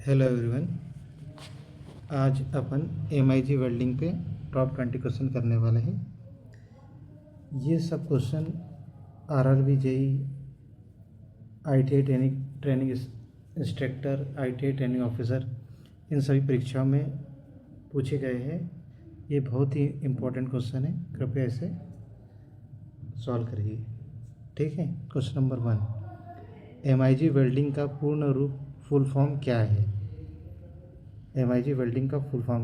Hello everyone. आज अपन MIG welding पे top 20 question करने वाले हैं। ये सब question RRB JEE ITI training instructor ITI training officer in सभी परीक्षाओं में पूछे गए हैं। ये बहुत ही इम्पोर्टेंट क्वेश्चन है, कृपया इसे सॉल्व करिए। ठीक है। क्वेश्चन नंबर 1, MIG वेल्डिंग का पूर्ण रूप फुल फॉर्म क्या है? MIG वेल्डिंग का फुल फॉर्म,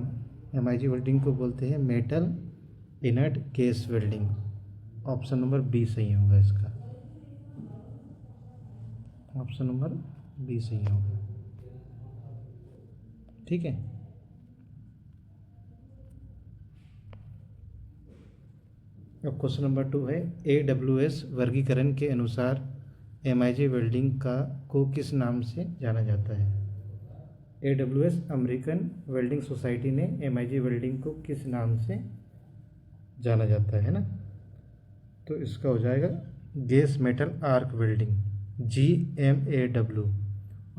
MIG वेल्डिंग को बोलते हैं metal inert gas welding. Option number B सही होगा इसका। ऑप्शन नंबर बी सही होगा। ठीक है। अब क्वेश्चन नंबर 2 है, AWS वर्गीकरण के अनुसार MIG वेल्डिंग को किस नाम से जाना जाता है? AWS अमेरिकन वेल्डिंग सोसाइटी ने MIG वेल्डिंग को किस नाम से जाना जाता है ना? तो इसका हो जाएगा gas metal arc welding, GMAW।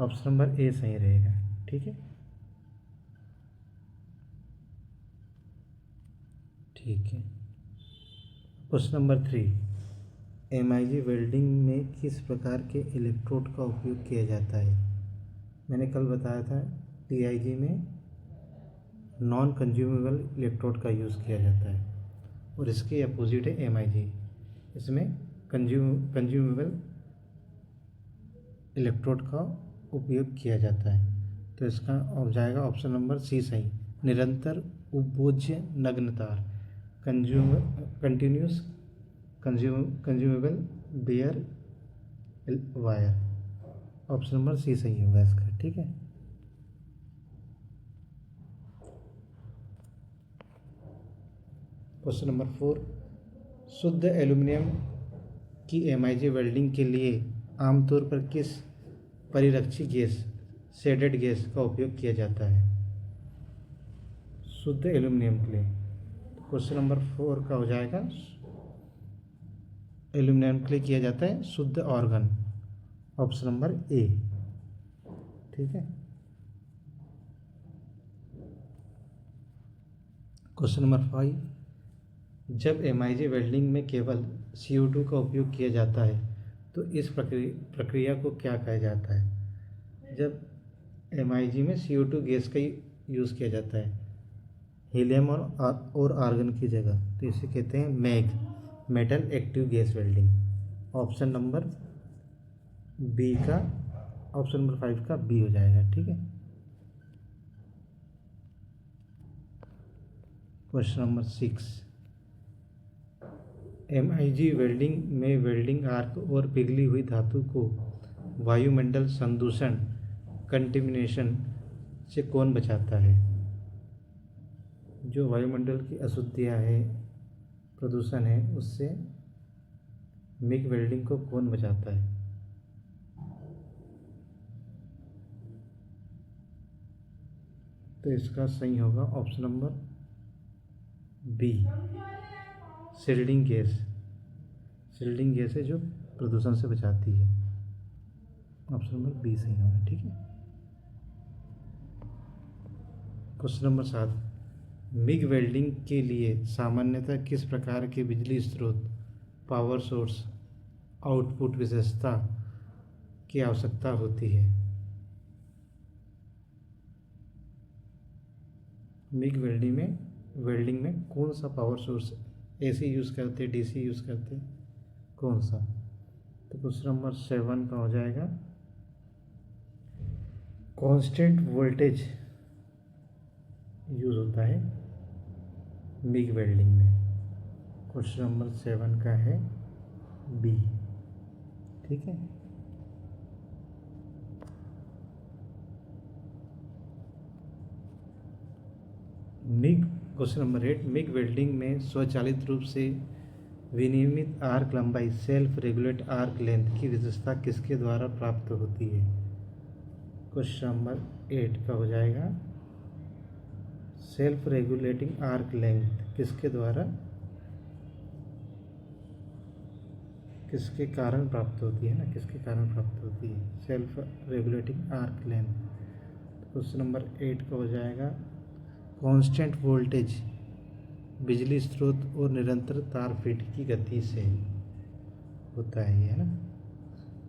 Option number A सही रहेगा। ठीक है। ठीक है। क्वेश्चन नंबर 3, MIG वेल्डिंग में किस प्रकार के इलेक्ट्रोड का उपयोग किया जाता है? मैंने कल बताया था TIG में नॉन कंज्यूमेबल इलेक्ट्रोड का यूज़ किया जाता है और इसके अपोजिट है MIG। इसमें कंज्यूमेबल इलेक्ट्रोड का उपयोग किया जाता है। तो इसका हो जाएगा ऑप्शन नंबर सी सही, निरंतर उपभोज्य नग्न तार, continuous consumable bare wire. Option number C सही होगा इसका। ठीक है। क्वेश्चन नंबर 4, शुद्ध एल्यूमिनियम की MIG वेल्डिंग के लिए आमतौर पर किस परिरक्षी गैस, शेडेड गैस का उपयोग किया जाता है? शुद्ध एल्यूमिनियम के लिए क्वेश्चन नंबर 4 का हो जाएगा, एल्यूमिनियम के लिए किया जाता है शुद्ध ऑर्गन। Option number A. ठीक है। क्वेश्चन नंबर 5, जब MIG वेल्डिंग में केवल CO2 का उपयोग किया जाता है तो इस प्रक्रिया को क्या कहा जाता है? जब MIG में CO2 गैस का यूज़ किया जाता है हीलियम और आर्गन की जगह, तो इसे कहते हैं MEG, metal active gas welding. Option number B का, ऑप्शन नंबर 5 का बी हो जाएगा। ठीक है। क्वेश्चन नंबर 6, MIG वेल्डिंग में वेल्डिंग आर्क और पिघली हुई धातु को वायुमंडल संदूषण कंटेमिनेशन से कौन बचाता है? जो वायुमंडल की अशुद्धियाँ है, प्रदूषण है, उससे MIG वेल्डिंग को कौन बचाता है? तो इसका सही होगा option number B, shielding gas. Shielding gas है जो प्रदूषण से बचाती है। ऑप्शन नंबर बी सही होगा। ठीक है। क्वेश्चन नंबर 7, MIG वेल्डिंग के लिए सामान्यतः किस प्रकार के बिजली स्रोत, पावर सोर्स, आउटपुट विशेषता की आवश्यकता होती है? MIG वेल्डिंग में कौन सा पावर सोर्स, AC यूज़ करते, DC यूज़ करते, कौन सा? तो क्वेश्चन नंबर 7 का हो जाएगा कांस्टेंट वोल्टेज यूज़ होता है MIG वेल्डिंग में। क्वेश्चन नंबर 7 का है बी। ठीक है। MIG, question number 8, MIG welding में स्वचालित रूप से विनियमित आर्क लंबाई, सेल्फ रेगुलेट आर्क लेंथ की विशेषता किसके द्वारा प्राप्त होती है? क्वेश्चन नंबर 8 का हो जाएगा सेल्फ रेगुलेटिंग आर्क लेंथ किसके द्वारा, किसके कारण प्राप्त होती है ना, किसके कारण प्राप्त होती है self regulating arc length? Question number 8 का हो जाएगा कांस्टेंट वोल्टेज बिजली स्रोत और निरंतर तार फीट की गति से होता है, ये है ना।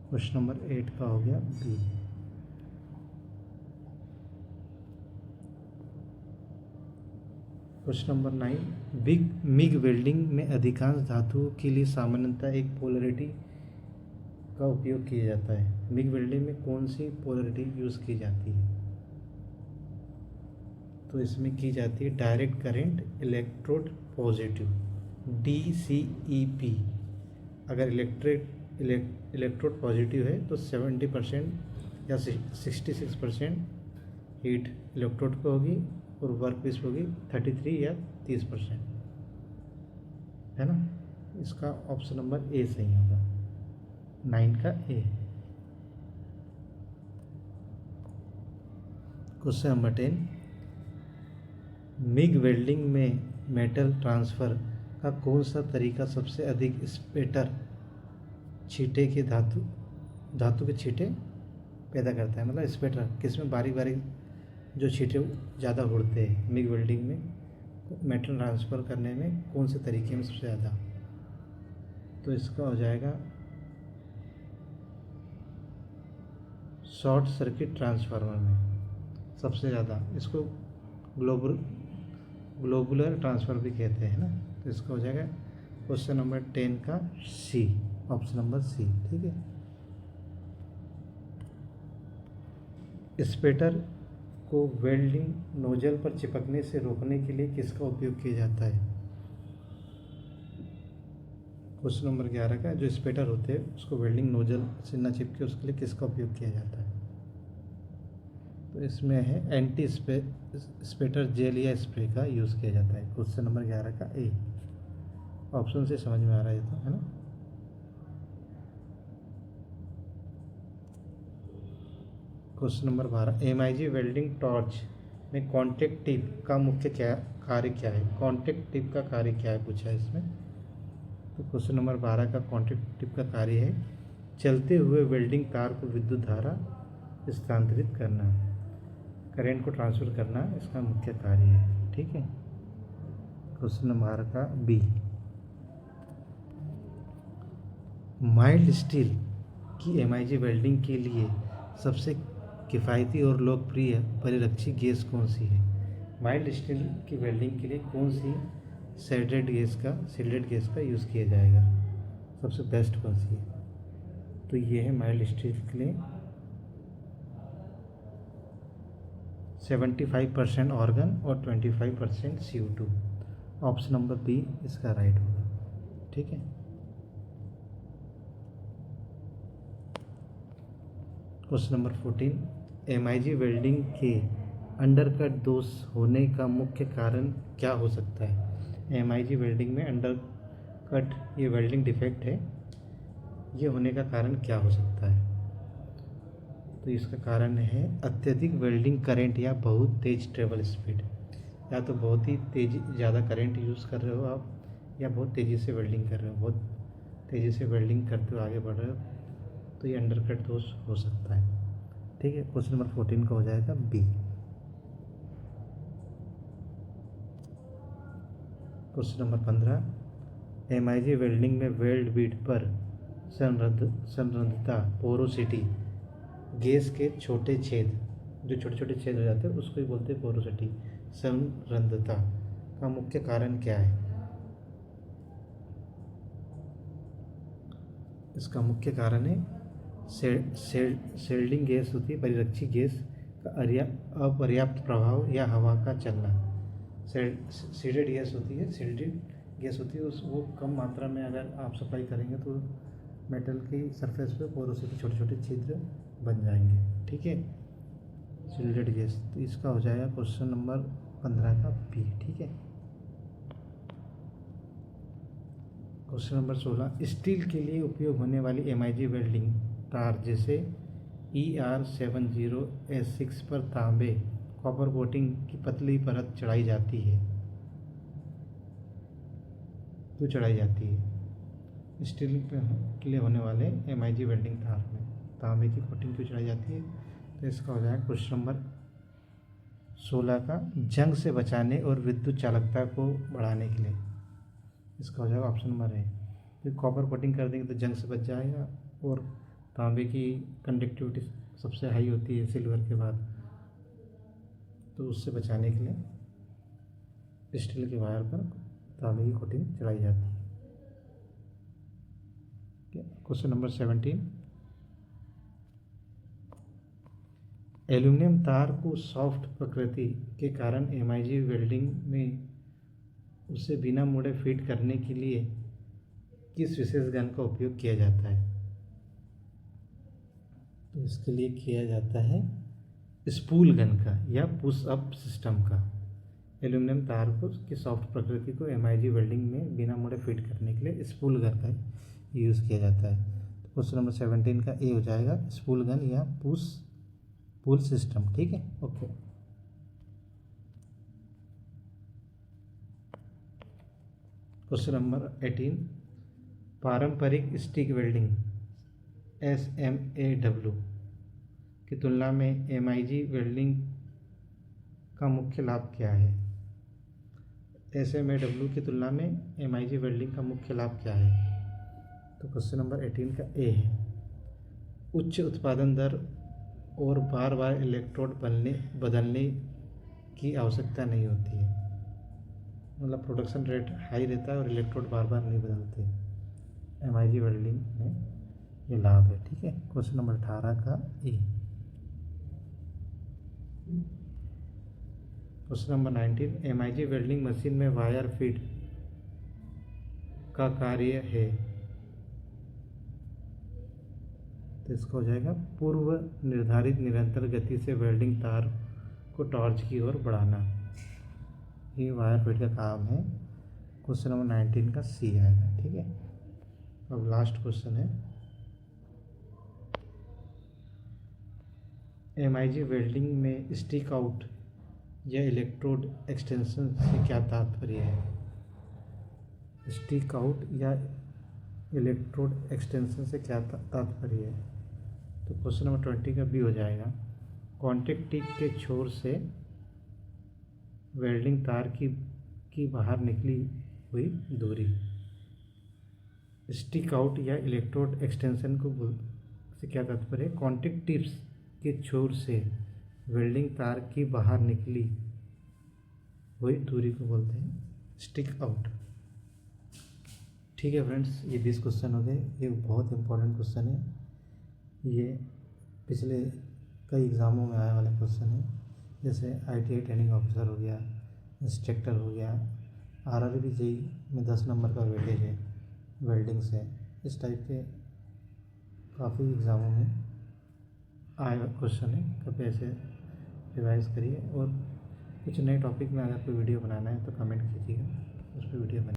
क्वेश्चन नंबर 8 का हो गया B. Question number 9 MIG welding में अधिकांश धातुओं के लिए सामान्यतः एक पोलरिटी का उपयोग किया जाता है। मिग वेल्डिंग में कौन सी पोलरिटी यूज़ की जाती है? तो इसमें की जाती है direct current electrode positive, DCEP। अगर इलेक्ट्रोड पॉजिटिव है तो 70% या 66% हीट इलेक्ट्रोड पे होगी और वर्क पीस पे होगी 33 या 30%, है ना। इसका ऑप्शन नंबर ए सही होगा, 9 का A. Question number 10 MiG welding में मेटल ट्रांसफ़र का कौन सा तरीका सबसे अधिक स्पेटर छींटे के धातु के छींटे पैदा करता है? मतलब स्पेटर किसमें बारीक बारीक जो छींटे ज़्यादा उड़ते हैं मिग वेल्डिंग में मेटल ट्रांसफ़र करने में कौन से तरीके में सबसे ज़्यादा? तो इसका हो जाएगा शॉर्ट सर्किट ट्रांसफार्मर में सबसे ज़्यादा। इसको ग्लोबुलर ट्रांसफ़र भी कहते हैं ना। तो इसका हो जाएगा क्वेश्चन नंबर 10 का सी, ऑप्शन नंबर सी, ठीक है। स्पेटर को वेल्डिंग नोजल पर चिपकने से रोकने के लिए किसका उपयोग किया जाता है? क्वेश्चन नंबर 11 का जो स्पेटर होते हैं उसको वेल्डिंग नोजल से न चिपके उसके लिए किसका उपयोग किया जाता है? तो इसमें है एंटी स्पेटर जेल या स्प्रे का यूज़ किया जाता है। क्वेश्चन नंबर 11 का ए, ऑप्शन से समझ में आ रहा है तो, है ना। Question number 12 MIG welding torch में कॉन्टेक्ट टिप का मुख्य कार्य क्या है? कॉन्टेक्ट टिप का कार्य क्या है पूछा है इसमें। तो क्वेश्चन नंबर 12 का कॉन्टेक्ट टिप का कार्य है चलते हुए वेल्डिंग तार को विद्युत धारा स्थानांतरित करना, करंट को ट्रांसफ़र करना इसका मुख्य कार्य है, ठीक है। क्वेश्चन नंबर का बी माइल्ड स्टील की MIG वेल्डिंग के लिए सबसे किफ़ायती और लोकप्रिय परिरक्षी गैस कौन सी है? माइल्ड स्टील की वेल्डिंग के लिए कौन सी शिल्डेड गैस का यूज़ किया जाएगा? सबसे बेस्ट कौन सी है? तो ये है माइल्ड स्टील के लिए 75% ऑर्गन और 25% CO2। ऑप्शन नंबर बी इसका राइट होगा, ठीक है। क्वेश्चन नंबर 14 MIG वेल्डिंग के अंडरकट दोष होने का मुख्य कारण क्या हो सकता है? MIG वेल्डिंग में अंडरकट ये वेल्डिंग डिफेक्ट है, ये होने का कारण क्या हो सकता है? तो इसका कारण है अत्यधिक वेल्डिंग करंट या बहुत तेज ट्रेवल स्पीड। या तो बहुत ही ज़्यादा करंट यूज़ कर रहे हो आप, या बहुत तेज़ी से वेल्डिंग कर रहे हो, बहुत तेज़ी से वेल्डिंग करते हुए आगे बढ़ रहे हो, तो ये अंडरकट दोष हो सकता है, ठीक है। क्वेश्चन नंबर 14 का हो जाएगा B. Question number 15 MIG welding में वेल्ड बीट पर संरंध्रता पोरोसिटी गैस के छोटे छेद, जो छोटे छोटे छेद हो जाते हैं उसको ही बोलते हैं पोरोसिटी, संरंध्रता का मुख्य कारण क्या है? इसका मुख्य कारण है शेल्डिंग गैस होती है, परिरक्षी गैस का अपर्याप्त प्रभाव या हवा का चलना। सीडेड गैस होती है, सील्डेड गैस होती है, वो कम मात्रा में अगर आप सप्लाई करेंगे तो मेटल की सरफेस पे पोरोसिटी छोटे छोटे छिद्र बन जाएंगे, ठीक है। सील्डेड गैस, तो इसका हो जाएगा क्वेश्चन नंबर 15 का बी, ठीक है। क्वेश्चन नंबर 16 स्टील के लिए उपयोग होने वाली MIG वेल्डिंग तार जैसे ER70S6 पर तांबे कॉपर कोटिंग की पतली परत चढ़ाई जाती है, तो चढ़ाई जाती है स्टील के लिए होने वाले MIG वेल्डिंग तार में तांबे की कोटिंग क्यों चढ़ाई जाती है? तो इसका हो जाएगा क्वेश्चन नंबर 16 का जंग से बचाने और विद्युत चालकता को बढ़ाने के लिए। इसका हो जाएगा ऑप्शन नंबर ए। फिर कॉपर कोटिंग कर देंगे तो जंग से बच जाएगा, और तांबे की कंडक्टिविटी सबसे हाई होती है सिल्वर के बाद, तो उससे बचाने के लिए स्टील के वायर पर तांबे की कोटिंग चढ़ाई जाती है। क्वेश्चन नंबर 17, एल्यूमिनियम तार को सॉफ्ट प्रकृति के कारण एमआईजी वेल्डिंग में उसे बिना मोड़े फिट करने के लिए किस विशेष गन का उपयोग किया जाता है? तो इसके लिए किया जाता है स्पूल गन का या पुश अप सिस्टम का। एल्यूमिनियम तार को की सॉफ्ट प्रकृति को एमआईजी वेल्डिंग में बिना मोड़े फिट करने के लिए स्पूल गन का यूज़ किया जाता है। तो क्वेश्चन नंबर 17 का ए हो जाएगा, स्पूल गन या पुल सिस्टम। ठीक है, ओके। क्वेश्चन नंबर 18, पारंपरिक स्टिक वेल्डिंग SMAW की तुलना में एमआईजी वेल्डिंग का मुख्य लाभ क्या है? SMAW की तुलना में एमआईजी वेल्डिंग का मुख्य लाभ क्या है? तो क्वेश्चन नंबर 18 का ए है, उच्च उत्पादन दर और बार बार इलेक्ट्रोड बदलने की आवश्यकता नहीं होती है। मतलब प्रोडक्शन रेट हाई रहता है और इलेक्ट्रोड बार बार नहीं बदलते। एमआईजी वेल्डिंग में ये लाभ है। ठीक है, क्वेश्चन नंबर 18 का A. Question number 19, MIG welding machine में वायर फीड का कार्य है। तो इसका हो जाएगा पूर्व निर्धारित निरंतर गति से वेल्डिंग तार को टॉर्च की ओर बढ़ाना। ये वायर फीड का काम है। क्वेश्चन नंबर 19 का सी आएगा। ठीक है, अब लास्ट क्वेश्चन है, एमआईजी वेल्डिंग में स्टिक आउट या इलेक्ट्रोड एक्सटेंशन से क्या तात्पर्य है? स्टिक आउट या इलेक्ट्रोड एक्सटेंशन से क्या तात्पर्य है? तो क्वेश्चन नंबर 20 का बी हो जाएगा, कॉन्टैक्ट टिप के छोर से वेल्डिंग तार की बाहर निकली हुई दूरी। स्टिक आउट या इलेक्ट्रोड एक्सटेंशन से क्या तात्पर्य है? कॉन्टैक्ट टिप्स के छोर से वेल्डिंग तार की बाहर निकली हुई दूरी को बोलते हैं स्टिक आउट। ठीक है फ्रेंड्स, ये 20 क्वेश्चन हो गए। ये बहुत इंपॉर्टेंट क्वेश्चन है। ये पिछले कई एग्ज़ामों में आने वाले क्वेश्चन है, जैसे ITI ट्रेनिंग ऑफिसर हो गया, इंस्ट्रक्टर हो गया, RRB JEE में 10 नंबर का वेटेज है वेल्डिंग से। इस टाइप के काफ़ी एग्ज़ामों में आए हुए क्वेश्चन है। कृपया ऐसे रिवाइज करिए, और कुछ नए टॉपिक में अगर कोई वीडियो बनाना है तो कमेंट कीजिएगा, उस पर वीडियो बना